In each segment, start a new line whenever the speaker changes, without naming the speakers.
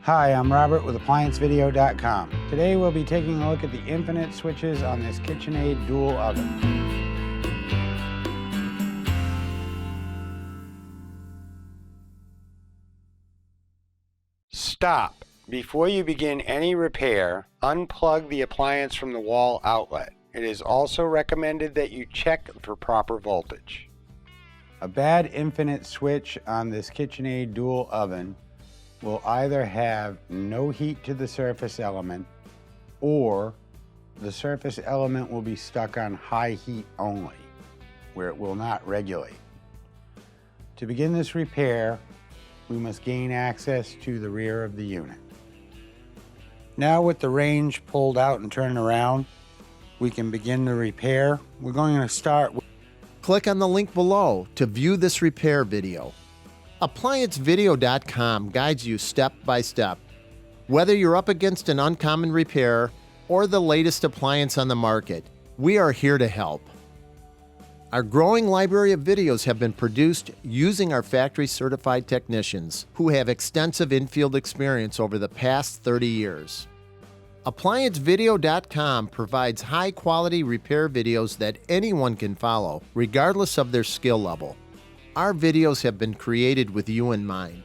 Hi, I'm Robert with ApplianceVideo.com. Today we'll be taking a look at the infinite switches on this KitchenAid dual oven. Stop. Before you begin any repair, unplug the appliance from the wall outlet. It is also recommended that you check for proper voltage. A bad infinite switch on this KitchenAid dual oven will either have no heat to the surface element, or the surface element will be stuck on high heat only, where it will not regulate. To begin this repair, we must gain access to the rear of the unit. Now with the range pulled out and turned around, we can begin the repair. We're going to start with...
Click on the link below to view this repair video. ApplianceVideo.com guides you step by step. Whether you're up against an uncommon repair or the latest appliance on the market, we are here to help. Our growing library of videos have been produced using our factory-certified technicians who have extensive infield experience over the past 30 years. ApplianceVideo.com provides high-quality repair videos that anyone can follow, regardless of their skill level. Our videos have been created with you in mind.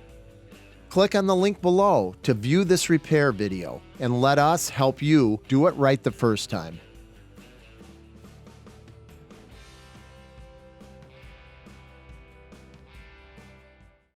Click on the link below to view this repair video and let us help you do it right the first time.